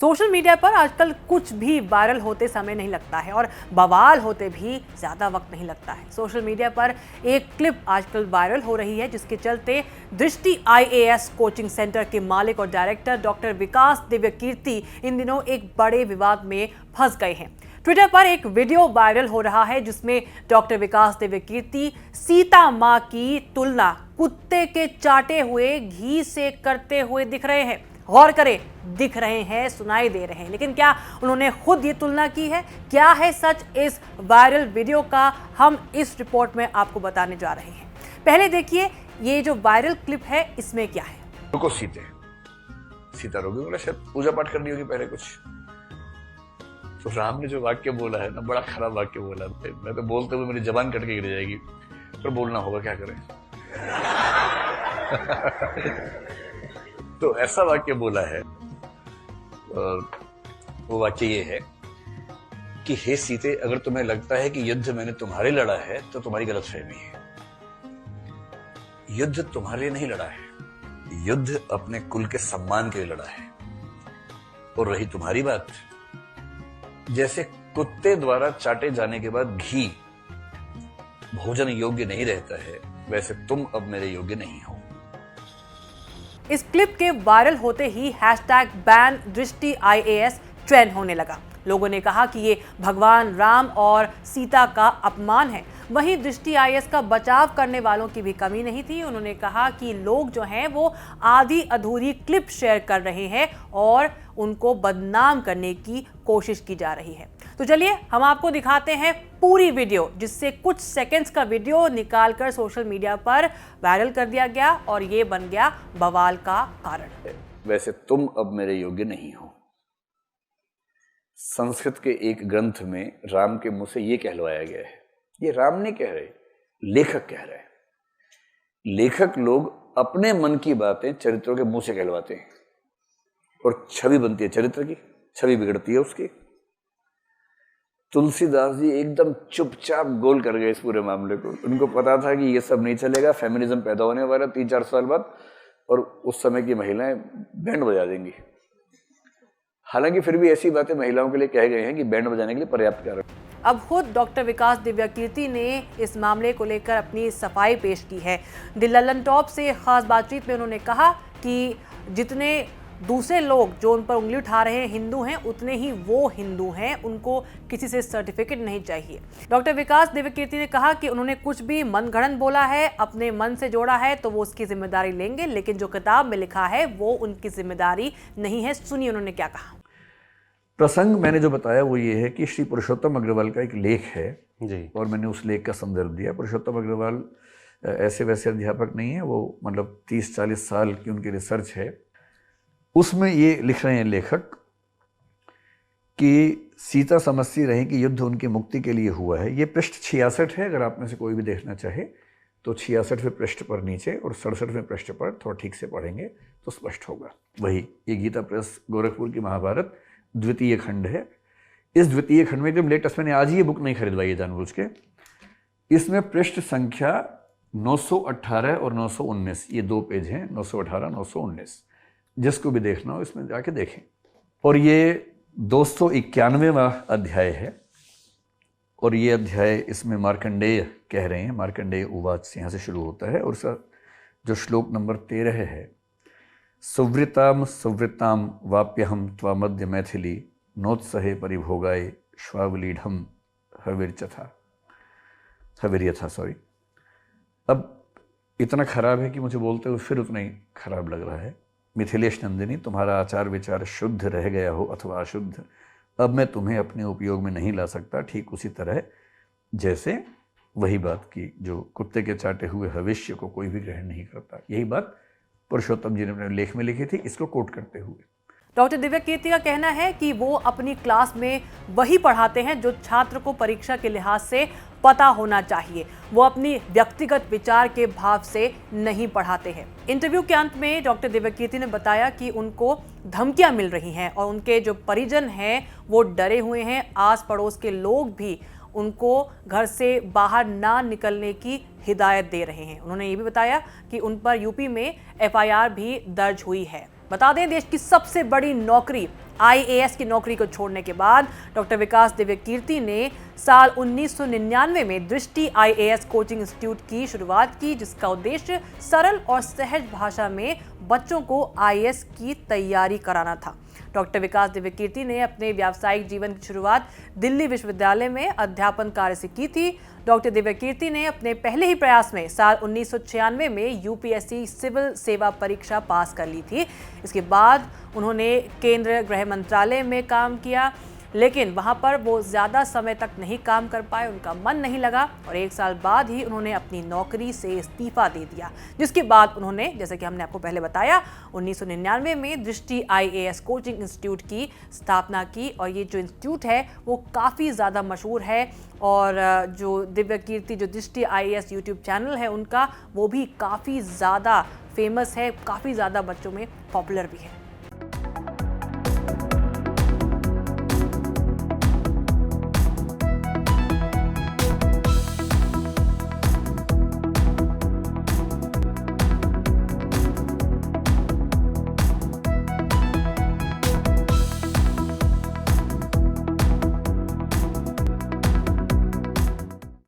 Social media पर आजकल कुछ भी वायरल होते समय नहीं लगता है और बवाल होते भी ज़्यादा वक्त नहीं लगता है। सोशल मीडिया पर एक क्लिप आजकल वायरल हो रही है जिसके चलते दृष्टि IAS कोचिंग सेंटर के मालिक और डायरेक्टर डॉक्टर विकास दिव्यकीर्ति इन दिनों एक बड़े विवाद में फंस गए हैं। ट्विटर पर एक वीडियो वायरल हो रहा है जिसमें डॉक्टर विकास दिव्यकीर्ति सीता माँ की तुलना कुत्ते के चाटे हुए घी से करते हुए दिख रहे हैं। गौर करें, दिख रहे हैं, सुनाई दे रहे हैं, लेकिन क्या उन्होंने खुद ये तुलना की है? क्या है सच इस वायरल वीडियो का, हम इस रिपोर्ट में आपको बताने जा रहे हैं। पहले देखिए ये जो वायरल क्लिप है इसमें क्या है। रुको सीता रोगी बोला, शायद पूजा पाठ करनी होगी पहले कुछ। तो राम ने जो वाक्य बोला है ना, बड़ा खराब वाक्य बोला। मैं तो बोलते हुए मेरी जबान कट के गिर जाएगी, पर बोलना होगा, क्या करें। तो ऐसा वाक्य बोला है, और वो वाक्य ये है कि हे सीते, अगर तुम्हें लगता है कि युद्ध मैंने तुम्हारे लड़ा है तो तुम्हारी गलतफहमी है। युद्ध तुम्हारे लिए नहीं लड़ा है, युद्ध अपने कुल के सम्मान के लिए लड़ा है। और रही तुम्हारी बात, जैसे कुत्ते द्वारा चाटे जाने के बाद घी भोजन योग्य नहीं रहता है, वैसे तुम अब मेरे योग्य नहीं हो। इस क्लिप के वायरल होते ही #बैन दृष्टि IAS ट्रेंड होने लगा। लोगों ने कहा कि ये भगवान राम और सीता का अपमान है। वहीं दृष्टि IAS का बचाव करने वालों की भी कमी नहीं थी। उन्होंने कहा कि लोग जो हैं वो आधी अधूरी क्लिप शेयर कर रहे हैं और उनको बदनाम करने की कोशिश की जा रही है। तो चलिए हम आपको दिखाते हैं पूरी वीडियो, जिससे कुछ सेकंड्स का वीडियो निकालकर सोशल मीडिया पर वायरल कर दिया गया और ये बन गया बवाल का कारण। वैसे तुम अब मेरे योग्य नहीं हो। संस्कृत के एक ग्रंथ में राम के मुंह से ये कहलवाया गया है। ये राम नहीं कह रहे, लेखक कह रहे हैं। लेखक लोग अपने मन की बातें चरित्रों के मुंह से कहलवाते हैं और छवि बनती है चरित्र की, छवि बिगड़ती है उसकी। तुलसीदास जी एकदम चुपचाप गोल कर गए इस पूरे मामले को। उनको पता था कि ये सब नहीं चलेगा, फेमिनिज्म पैदा होने वाला 3-4 साल बाद, और उस समय की महिलाएं बैंड बजा देंगी। हालांकि फिर भी ऐसी बातें महिलाओं के लिए कह गए हैं कि बैंड बजाने के लिए पर्याप्त कारण। अब खुद डॉक्टर विकास दिव्यकीर्ति ने इस मामले को लेकर अपनी सफाई पेश की है। द ललन टॉप से खास बातचीत में उन्होंने कहा कि जितने दूसरे लोग जो उन पर उंगली उठा रहे हैं हिंदू हैं, उतने ही वो हिंदू हैं, उनको किसी से सर्टिफिकेट नहीं चाहिए। डॉक्टर विकास दिव्यकीर्ति ने कहा कि उन्होंने कुछ भी मनगढ़ंत बोला है, अपने मन से जोड़ा है तो वो उसकी जिम्मेदारी लेंगे, लेकिन जो किताब में लिखा है वो उनकी जिम्मेदारी नहीं है। सुनिए उन्होंने क्या कहा। प्रसंग मैंने जो बताया वो ये है कि श्री पुरुषोत्तम अग्रवाल का एक लेख है जी, और मैंने उस लेख का संदर्भ दिया। पुरुषोत्तम अग्रवाल ऐसे वैसे अध्यापक नहीं है, वो मतलब 30-40 साल की उनकी रिसर्च है। उसमें ये लिख रहे हैं लेखक कि सीता समझती रही कि युद्ध उनकी मुक्ति के लिए हुआ है। ये पृष्ठ 66 है, अगर आप में से कोई भी देखना चाहे तो 66वें पृष्ठ पर नीचे और 67वें पृष्ठ पर थोड़ा ठीक से पढ़ेंगे तो स्पष्ट होगा। वही ये गीता प्रेस गोरखपुर की महाभारत द्वितीय खंड है। इस द्वितीय खंड में एकदम लेटेस्ट, मैंने आज ही ये बुक नहीं खरीदवाई है जानबूझ के। इसमें पृष्ठ संख्या 918 और 919, ये 2 पेज हैं, 918 919। जिसको भी देखना हो इसमें जाके देखें। और ये 291वां अध्याय है, और ये अध्याय इसमें मार्कंडेय कह रहे हैं, मार्कंडेय उवाच से यहाँ से शुरू होता है। और उसका जो श्लोक नंबर 13 है, सुवृताम सुवृताम वाप्यहम त्वामद्य मैथिली नोत्सहे परिभोगाय श्वावलीढ़म हविर्यथा। सॉरी, अब इतना खराब है कि मुझे बोलते हुए फिर उतना ही खराब लग रहा है। मिथिलेश नंदिनी, तुम्हारा आचार विचार शुद्ध रह गया हो अथवा अशुद्ध, अब मैं तुम्हें अपने उपयोग में नहीं ला सकता। ठीक उसी तरह जैसे वही बात की जो कुत्ते के चाटे हुए भविष्य को कोई भी ग्रहण नहीं करता। यही बात पुरुषोत्तम जी ने अपने लेख में लिखी थी, इसको कोट करते हुए। डॉक्टर दिव्यकीर्ति का कहना है कि वो अपनी क्लास में वही पढ़ाते हैं जो छात्र को परीक्षा के लिहाज से पता होना चाहिए। वो अपनी व्यक्तिगत विचार के भाव से नहीं पढ़ाते हैं। इंटरव्यू के अंत में डॉक्टर दिव्यकीर्ति ने बताया कि उनको धमकियां मिल रही हैं और उनके जो परिजन हैं वो डरे हुए हैं। आस पड़ोस के लोग भी उनको घर से बाहर ना निकलने की हिदायत दे रहे हैं। उन्होंने ये भी बताया कि उन पर यूपी में FIR भी दर्ज हुई है। बता दें, देश की सबसे बड़ी नौकरी आईएएस की नौकरी को छोड़ने के बाद डॉक्टर विकास दिव्यकीर्ति ने साल 1999 में दृष्टि आईएएस कोचिंग इंस्टीट्यूट की शुरुआत की, जिसका उद्देश्य सरल और सहज भाषा में बच्चों को आईएएस की तैयारी कराना था। डॉक्टर विकास दिव्यकीर्ति ने अपने व्यावसायिक जीवन की शुरुआत दिल्ली विश्वविद्यालय में अध्यापन कार्य से की थी। डॉक्टर दिव्यकीर्ति ने अपने पहले ही प्रयास में साल 1996 में यूपीएससी सिविल सेवा परीक्षा पास कर ली थी। इसके बाद उन्होंने केंद्र गृह मंत्रालय में काम किया, लेकिन वहां पर वो ज़्यादा समय तक नहीं काम कर पाए, उनका मन नहीं लगा और 1 साल बाद ही उन्होंने अपनी नौकरी से इस्तीफा दे दिया। जिसके बाद उन्होंने, जैसे कि हमने आपको पहले बताया, 1999 में दृष्टि आईएएस कोचिंग इंस्टीट्यूट की स्थापना की और ये जो इंस्टीट्यूट है वो काफ़ी ज़्यादा मशहूर है और जो दिव्यकीर्ति जो दृष्टि आईएएस यूट्यूब चैनल है उनका, वो भी काफ़ी ज़्यादा फेमस है, काफ़ी ज़्यादा बच्चों में पॉपुलर भी है।